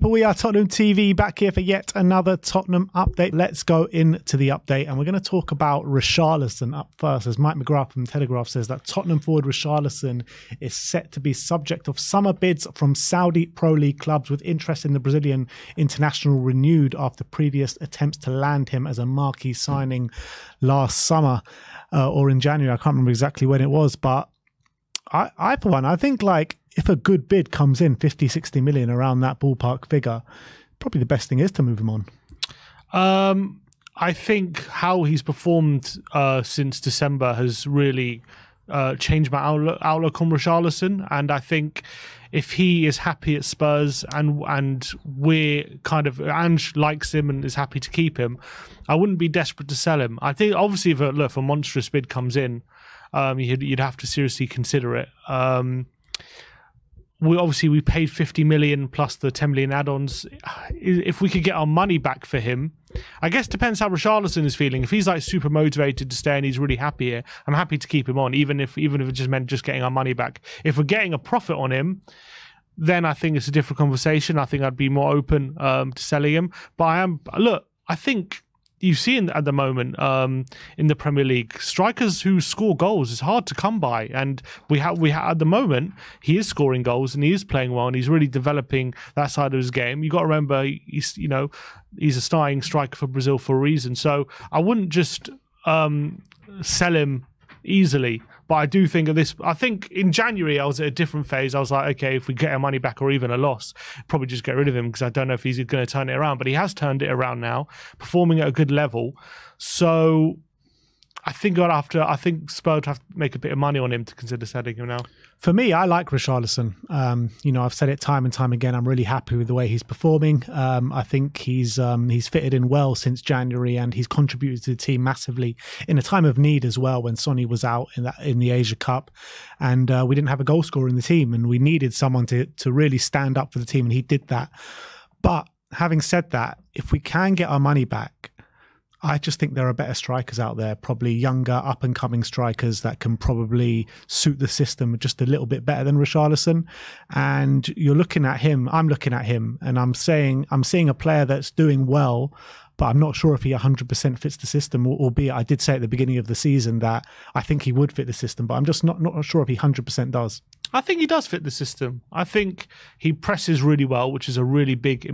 people? We are Tottenham TV, back here for yet another Tottenham update. Let's go into the update, and we're going to talk about Richarlison up first, as Mike McGrath from Telegraph says that Tottenham forward Richarlison is set to be subject of summer bids from Saudi Pro League clubs, with interest in the Brazilian international renewed after previous attempts to land him as a marquee signing last summer or in January. I can't remember exactly when it was, but I for one, I think like if a good bid comes in, 50, 60 million, around that ballpark figure, probably the best thing is to move him on. I think how he's performed since December has really changed my outlook on Richarlison, and I think if he is happy at Spurs and we're kind of, Ange likes him and is happy to keep him, I wouldn't be desperate to sell him. I think obviously if a monstrous bid comes in, you'd have to seriously consider it. We paid 50 million plus the 10 million add-ons. If we could get our money back for him, I guess depends how Richarlison is feeling. If he's like super motivated to stay and he's really happy here, I'm happy to keep him on, even if it just meant just getting our money back. If we're getting a profit on him, then I think it's a different conversation. I think I'd be more open to selling him. But I think you see at the moment in the Premier League, strikers who score goals is hard to come by, and we have at the moment he is scoring goals and he is playing well and he's really developing that side of his game. You got to remember he's a starting striker for Brazil for a reason, so I wouldn't just sell him easily. But I do think I think in January I was at a different phase. I was like, okay, if we get our money back or even a loss, probably just get rid of him, because I don't know if he's going to turn it around. But he has turned it around now, performing at a good level. So I think Spurs would have to make a bit of money on him to consider selling him now. For me, I like Richarlison. I've said it time and time again. I'm really happy with the way he's performing. I think he's fitted in well since January, and he's contributed to the team massively in a time of need as well, when Sonny was out in the Asia Cup, and we didn't have a goal scorer in the team, and we needed someone to really stand up for the team, and he did that. But having said that, if we can get our money back, I just think there are better strikers out there, probably younger, up-and-coming strikers that can probably suit the system just a little bit better than Richarlison. And you're looking at him, I'm looking at him, and I'm seeing a player that's doing well, but I'm not sure if he 100% fits the system, albeit I did say at the beginning of the season that I think he would fit the system, but I'm just not sure if he 100% does. I think he does fit the system. I think he presses really well, which is a really big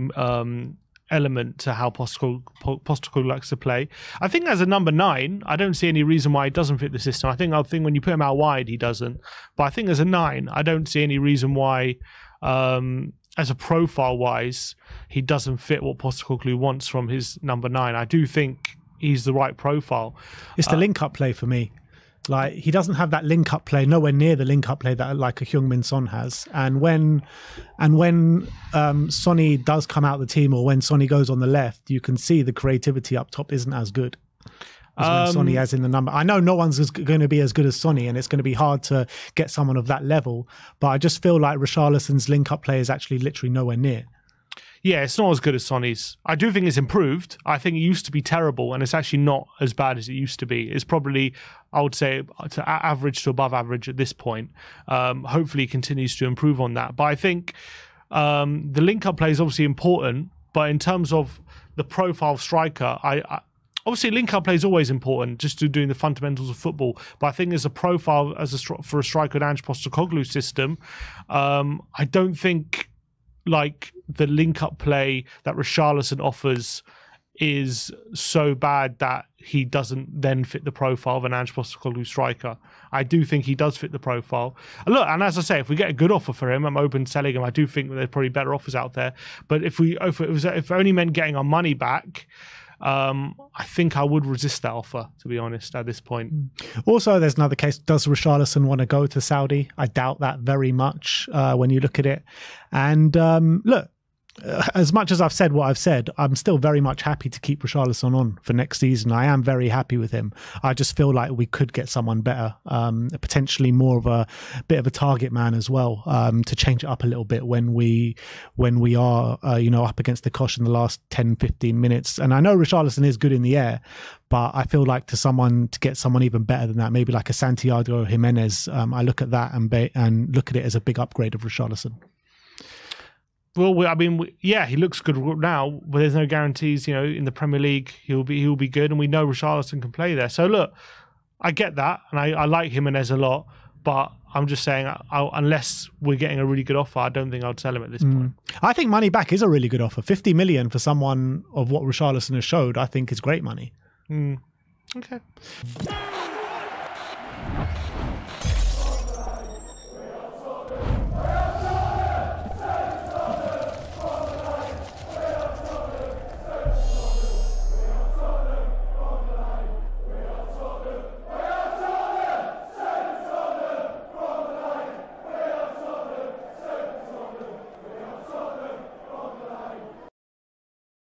element to how Postecoglou likes to play. I think as a number 9, I don't see any reason why he doesn't fit the system. I think when you put him out wide, he doesn't. But I think as a 9, I don't see any reason why, as a profile-wise, he doesn't fit what Postecoglou wants from his number 9. I do think he's the right profile. It's the link-up play for me. Like, he doesn't have that link-up play, nowhere near the link-up play that like a Heung-min Son has. And when Sonny does come out the team, or when Sonny goes on the left, you can see the creativity up top isn't as good as when Sonny has in the number. I know no one's going to be as good as Sonny, and it's going to be hard to get someone of that level. But I just feel like Richarlison's link-up play is actually literally nowhere near. Yeah, it's not as good as Sonny's. I do think it's improved. I think it used to be terrible, and it's actually not as bad as it used to be. It's probably, I would say, to average to above average at this point. Hopefully, it continues to improve on that. But I think the link-up play is obviously important, but in terms of the profile striker, obviously link-up play is always important, just to doing the fundamentals of football. But I think as a profile, for a striker with Ange Postecoglou's system, I don't think like the link-up play that Richarlison offers is so bad that he doesn't then fit the profile of an Ange Postecoglou striker. I do think he does fit the profile. And look, and as I say, if we get a good offer for him, I'm open to selling him. I do think that there's probably better offers out there. But if it only meant getting our money back, I think I would resist that offer, to be honest, at this point. Also, there's another case. Does Richarlison want to go to Saudi? I doubt that very much when you look at it. And look, as much as I've said what I've said, I'm still very much happy to keep Richarlison on for next season. I am very happy with him. I just feel like we could get someone better, potentially more of a bit of a target man as well, to change it up a little bit when we are up against the cosh in the last 10-15 minutes. And I know Richarlison is good in the air, but I feel like to get someone even better than that, maybe like a Santiago Jimenez, I look at that and look at it as a big upgrade of Richarlison. Well, I mean, yeah, he looks good now, but there's no guarantees. You know, in the Premier League, he'll be good, and we know Richarlison can play there. So look, I get that, and I like Jimenez a lot, but I'm just saying, unless we're getting a really good offer, I don't think I'd sell him at this point. I think money back is a really good offer. 50 million for someone of what Richarlison has showed, I think is great money. Okay.